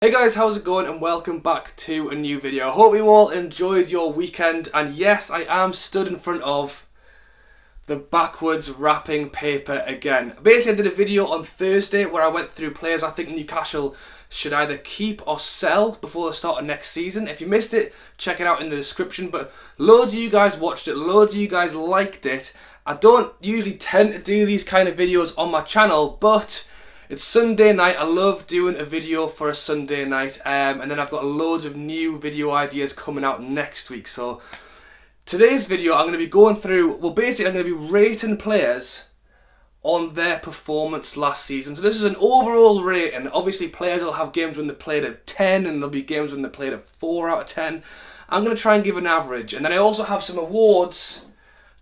Hey guys, how's it going and welcome back to a new video. I hope you all enjoyed your weekend, and yes, I am stood in front of the backwards wrapping paper again. Basically, I did a video on Thursday where I went through players I think Newcastle should either keep or sell before the start of next season. If you missed it, check it out in the description, but loads of you guys watched it, loads of you guys liked it. I don't usually tend to do these kind of videos on my channel, but it's Sunday night. I love doing a video for a Sunday night, and then I've got loads of new video ideas coming out next week. So today's video I'm going to be going through, well basically I'm going to be rating players on their performance last season. So this is an overall rating. Obviously players will have games when they played at 10 and there'll be games when they played at 4 out of 10. I'm going to try and give an average, and then I also have some awards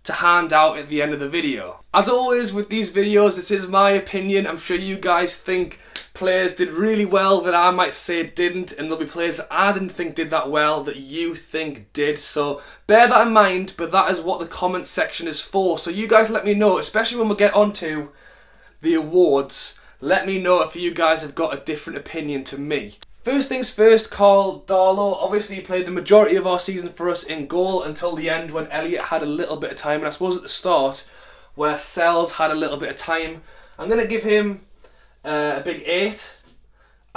to hand out at the end of the video. As always with these videos, this is my opinion. I'm sure you guys think players did really well that I might say didn't, and there'll be players that I didn't think did that well that you think did. So bear that in mind, but that is what the comment section is for. So you guys let me know, especially when we get onto the awards, let me know if you guys have got a different opinion to me. First things first, Carl Darlow. Obviously he played the majority of our season for us in goal until the end when Elliot had a little bit of time, and I suppose at the start where Sells had a little bit of time. I'm going to give him a big 8.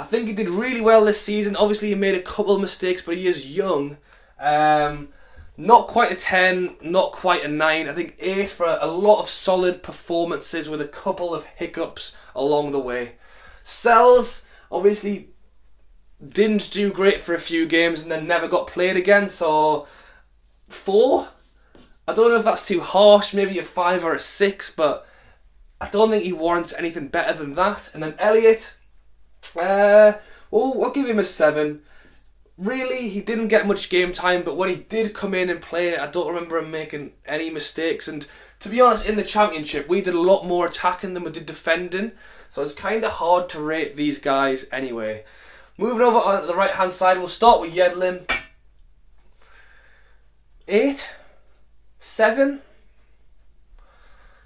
I think he did really well this season. Obviously he made a couple of mistakes, but he is young. Not quite a 10, not quite a 9. I think 8 for a lot of solid performances with a couple of hiccups along the way. Sells obviously didn't do great for a few games and then never got played again, so 4? I don't know if that's too harsh, maybe a 5 or a 6, but I don't think he warrants anything better than that. And then Elliot, I'll give him a 7. Really, he didn't get much game time, but when he did come in and play, I don't remember him making any mistakes. And to be honest, in the Championship, we did a lot more attacking than we did defending, so it's kind of hard to rate these guys anyway. Moving over on the right hand side, we'll start with Yedlin. 8? 7?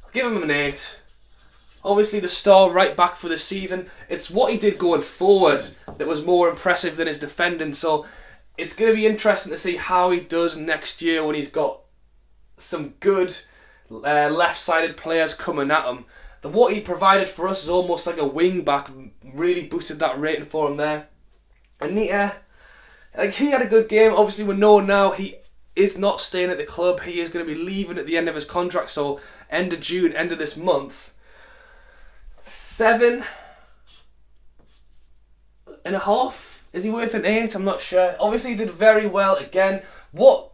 I'll give him an 8. Obviously the star right back for the season. It's what he did going forward that was more impressive than his defending, so it's going to be interesting to see how he does next year when he's got some good left-sided players coming at him. What he provided for us is almost like a wing back, really boosted that rating for him there. Anita, he had a good game. Obviously we know now he is not staying at the club. He is going to be leaving at the end of his contract, so end of June, end of this month. 7.5? Is he worth an 8? I'm not sure. Obviously he did very well again. What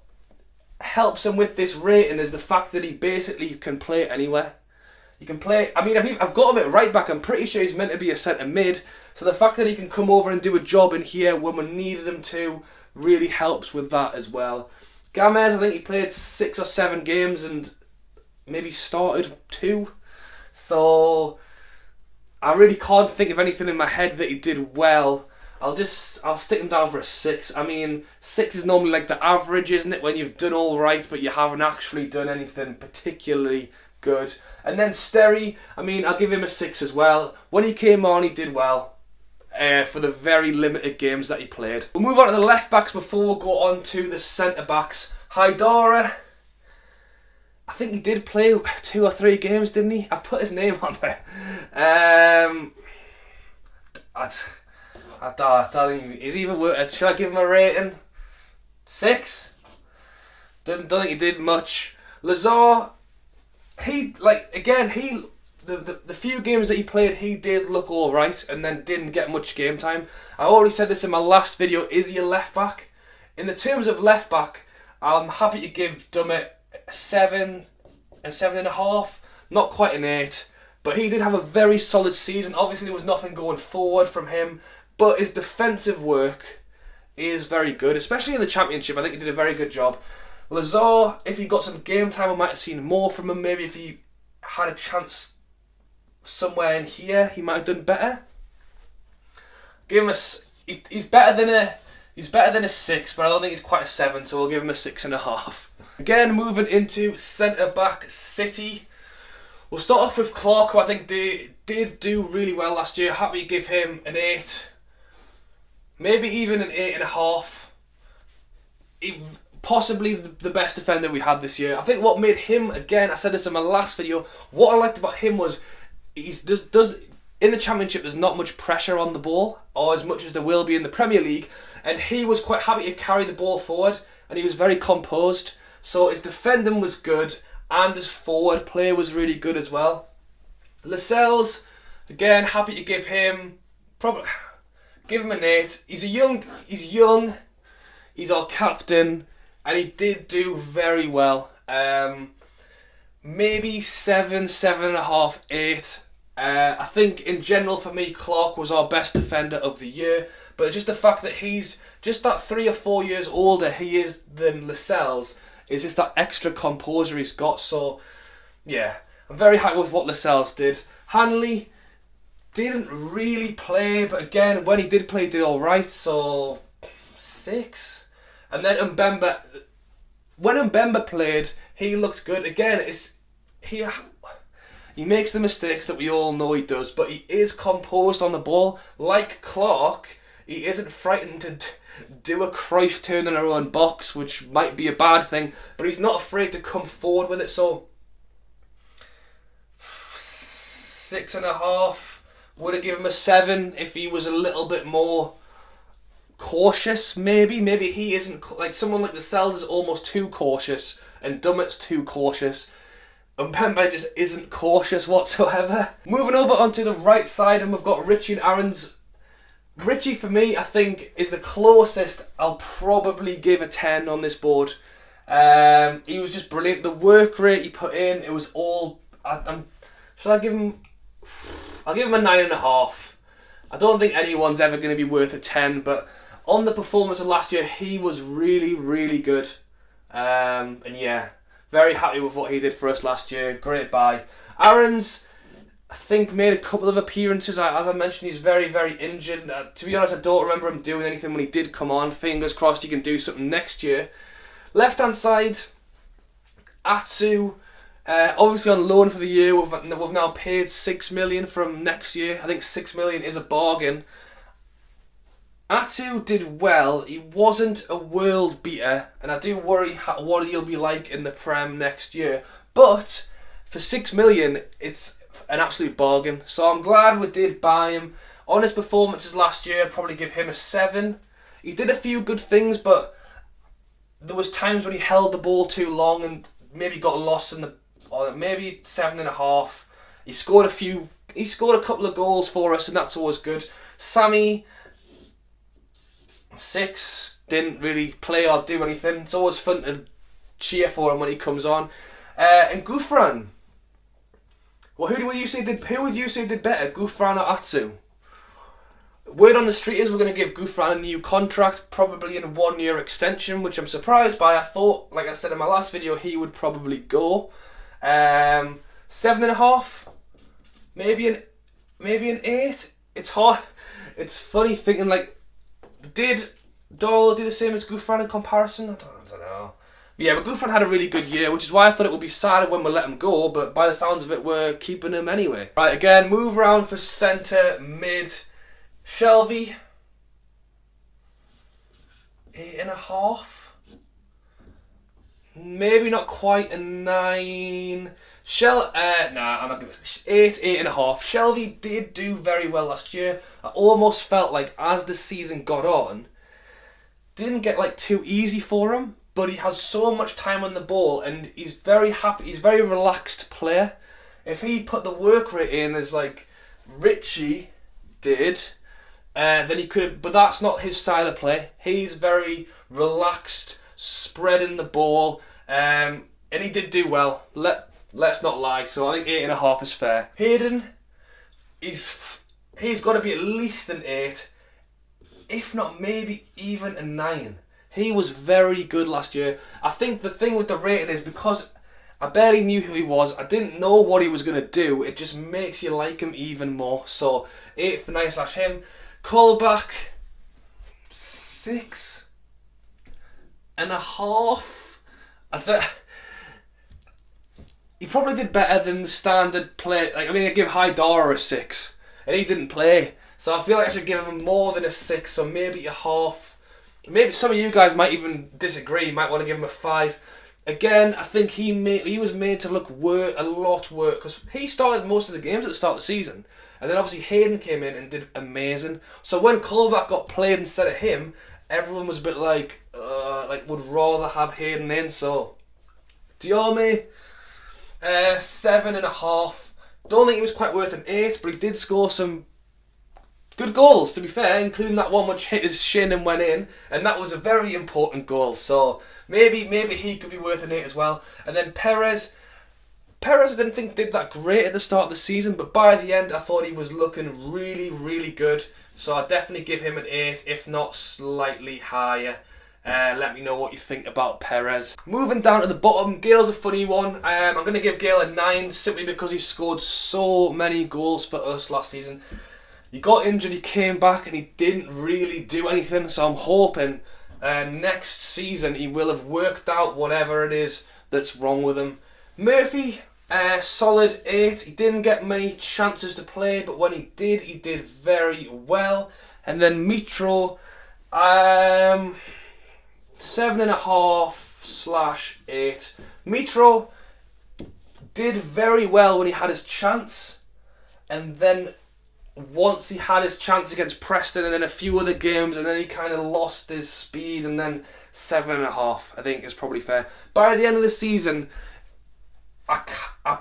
helps him with this rating is the fact that he basically can play anywhere. He can play, I've got him at right back. I'm pretty sure he's meant to be a centre mid, so the fact that he can come over and do a job in here when we needed him to really helps with that as well. Gamez, I think he played 6 or 7 games and maybe started 2, so I really can't think of anything in my head that he did well. I'll stick him down for a 6. 6 is normally like the average, isn't it, when you've done all right but you haven't actually done anything particularly good. And then Sterry, I'll give him a 6 as well. When he came on, he did well for the very limited games that he played. We'll move on to the left backs before we go on to the centre backs. Haidara, I think he did play 2 or 3 games, didn't he? I've put his name on there. I don't think he's even worth. Should I give him a rating? 6? Don't think he did much. Lazar, the few games that he played, he did look alright and then didn't get much game time. I already said this in my last video, is he a left back? In the terms of left back, I'm happy to give Dummett 7 and 7.5, not quite an 8, but he did have a very solid season. Obviously there was nothing going forward from him, but his defensive work is very good, especially in the Championship. I think he did a very good job. Lazar, if he got some game time, I might have seen more from him. Maybe if he had a chance somewhere in here, he might have done better. Give him he's better than a 6, but I don't think he's quite a 7, so we'll give him a 6.5. Again, moving into centre back City. We'll start off with Clark, who I think did do really well last year. Happy to give him an 8. maybe even an 8.5. Possibly the best defender we had this year. I think what made him, again, I said this in my last video, what I liked about him was he's does in the Championship there's not much pressure on the ball, or as much as there will be in the Premier League, and he was quite happy to carry the ball forward, and he was very composed. So his defending was good, and his forward play was really good as well. Lascelles, again, happy to give him an 8. He's young, he's our captain, and he did do very well. Maybe 7, 7.5, 8. I think in general for me, Clark was our best defender of the year, but it's just the fact that he's just that 3 or 4 years older he is than Lascelles is just that extra composure he's got. So yeah, I'm very happy with what Lascelles did. Hanley didn't really play, but again, when he did play, he did alright, so 6. And then when Mbemba played, he looked good. Again, he makes the mistakes that we all know he does, but he is composed on the ball. Like Clark, he isn't frightened to do a Cruyff turn in our own box, which might be a bad thing, but he's not afraid to come forward with it. So 6.5. Would have given him a 7 if he was a little bit more cautious, maybe he isn't, like someone like Lascelles is almost too cautious, and Dummett's too cautious, and Pembe just isn't cautious whatsoever. Moving over onto the right side, and we've got Richie and Aaron's. Richie, for me, I think is the closest I'll probably give a 10 on this board. He was just brilliant. The work rate he put in, it was all. Should I give him? I'll give him a 9.5. I don't think anyone's ever going to be worth a 10, but on the performance of last year, he was really, really good. And yeah, very happy with what he did for us last year. Great buy. Aaron's, I think, made a couple of appearances. As I mentioned, he's very, very injured. To be honest, I don't remember him doing anything when he did come on. Fingers crossed he can do something next year. Left-hand side, Atsu. Obviously on loan for the year. We've now paid 6 million from next year. I think 6 million is a bargain. Atsu did well. He wasn't a world beater, and I do worry what he'll be like in the Prem next year. But for 6 million, it's an absolute bargain. So I'm glad we did buy him. On his performances last year, I'd probably give him a 7. He did a few good things, but there was times when he held the ball too long and maybe got lost in the. Or maybe 7.5. He scored a couple of goals for us, and that's always good. Sammy, 6. Didn't really play or do anything. It's always fun to cheer for him when he comes on. And Gouffran. Well, who would you say did better, Gouffran or Atsu? Word on the street is we're going to give Gouffran a new contract, probably in a 1-year extension, which I'm surprised by. I thought, like I said in my last video, he would probably go. 7.5, maybe an 8. It's hard. It's funny thinking, like, did Doyle do the same as Gouffran in comparison? I don't know. But yeah, but Gouffran had a really good year, which is why I thought it would be sad when we let him go. But by the sounds of it, we're keeping him anyway. Right, again, move around for centre mid. Shelby, 8.5. Maybe not quite a 9. I'm not giving it 8, 8.5. Shelby did do very well last year. I almost felt like as the season got on, didn't get like too easy for him, but he has so much time on the ball and he's very happy. He's a very relaxed player. If he put the work rate in as like Richie did, then he could. But that's not his style of play. He's very relaxed, spreading the ball, and he did do well. Let's not lie. So I think 8.5 is fair. Hayden, he's got to be at least an 8, if not maybe even a 9. He was very good last year. I think the thing with the rating is because I barely knew who he was. I didn't know what he was going to do. It just makes you like him even more. So 8 for 9/him. Callback, 6.5. He probably did better than the standard play. Like, I mean, I give Haidara a 6, and he didn't play. So I feel like I should give him more than a 6, so maybe a half. Maybe some of you guys might even disagree, might want to give him a 5. Again, I think he was made to look a lot worse, because he started most of the games at the start of the season. And then obviously Hayden came in and did amazing. So when Colback got played instead of him, everyone was a bit like would rather have Hayden in. So Diarmi, 7.5. Don't think he was quite worth an 8, but he did score some good goals, to be fair, including that one which hit his shin and went in, and that was a very important goal. So maybe he could be worth an 8 as well. And then Perez I didn't think did that great at the start of the season, but by the end I thought he was looking really, really good. So I'd definitely give him an 8, if not slightly higher. Let me know what you think about Perez. Moving down to the bottom, Gale's a funny one. I'm going to give Gale a 9 simply because he scored so many goals for us last season. He got injured, he came back, and he didn't really do anything. So I'm hoping next season he will have worked out whatever it is that's wrong with him. Murphy, solid 8. He didn't get many chances to play, but when he did very well. And then Mitro, 7.5/8. Mitro did very well when he had his chance, and then once he had his chance against Preston and then a few other games, and then he kind of lost his speed, and then 7.5 I think is probably fair. By the end of the season, I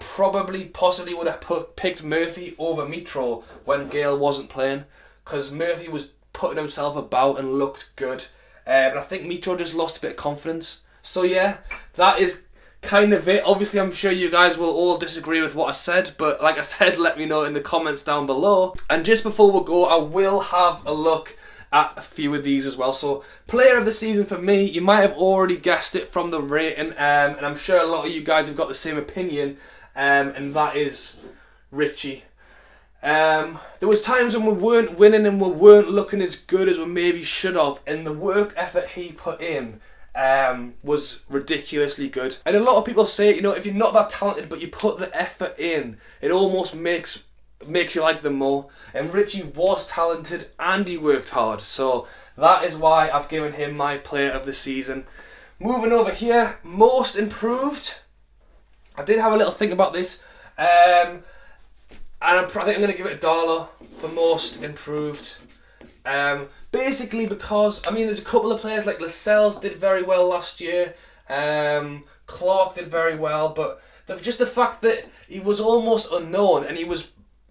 probably possibly would have picked Murphy over Mitro when Gale wasn't playing, because Murphy was putting himself about and looked good. But I think Mitro just lost a bit of confidence. So yeah, that is kind of it. Obviously, I'm sure you guys will all disagree with what I said, but like I said, let me know in the comments down below. And just before we go, I will have a look at a few of these as well. So player of the season for me, you might have already guessed it from the rating, and I'm sure a lot of you guys have got the same opinion, and that is Richie. There was times when we weren't winning and we weren't looking as good as we maybe should have, and the work effort he put in was ridiculously good. And a lot of people say, you know, if you're not that talented but you put the effort in, it almost makes you like them more. And Richie was talented and he worked hard, so that is why I've given him my player of the season. Moving over here, most improved. I did have a little think about this, and I think I'm going to give it a Darlow for most improved. Basically because, I mean, there's a couple of players like Lascelles did very well last year. Clark did very well, but just the fact that he was almost unknown and he was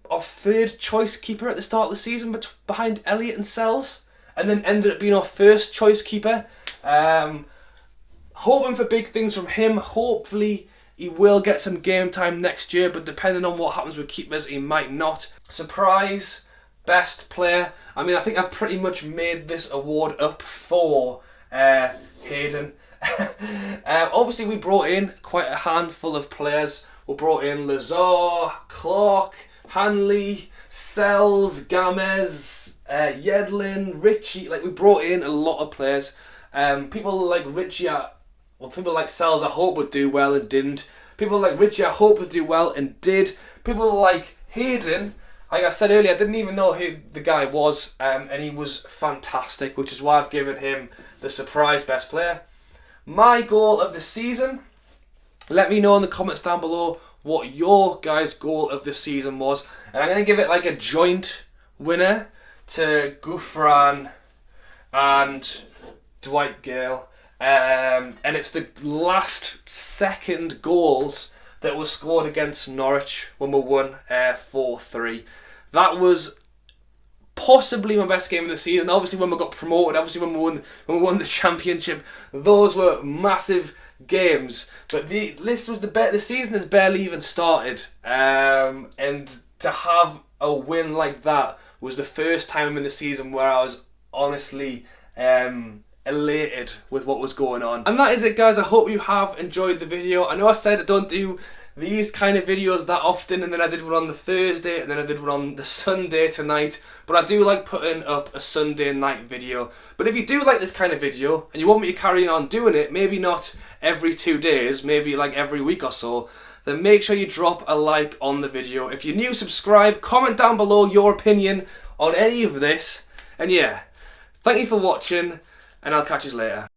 our third choice keeper at the start of the season behind Elliott and Sells, and then ended up being our first choice keeper. Hoping for big things from him. Hopefully he will get some game time next year, but depending on what happens with keepers, he might not. Surprise, best player. I mean, I think I've pretty much made this award up for Hayden. Obviously, we brought in quite a handful of players. We brought in Lazar, Clark, Hanley, Sells, Gamez, Yedlin, Richie. Like, we brought in a lot of players. People like Richie, people like Sells I hope would do well and didn't. People like Richie I hope would do well and did. People like Hayden, like I said earlier, I didn't even know who the guy was, and he was fantastic, which is why I've given him the surprise best player. My goal of the season, let me know in the comments down below what your guys' goal of the season was, and I'm going to give it like a joint winner to Gouffran and Dwight Gale. And it's the last second goals that were scored against Norwich when we won 4-3. That was possibly my best game of the season. Obviously when we got promoted, obviously when we won the championship, those were massive games. But the season has barely even started, and to have a win like that was the first time in the season where I was honestly elated with what was going on. And that is it, guys. I hope you have enjoyed the video. I know I said I don't do these kind of videos that often, and then I did one on the Thursday, and then I did one on the Sunday tonight, but I do like putting up a Sunday night video. But if you do like this kind of video and you want me to carry on doing it, maybe not every 2 days, maybe like every week or so, then make sure you drop a like on the video. If you're new, subscribe, comment down below your opinion on any of this. And yeah, thank you for watching, and I'll catch you later.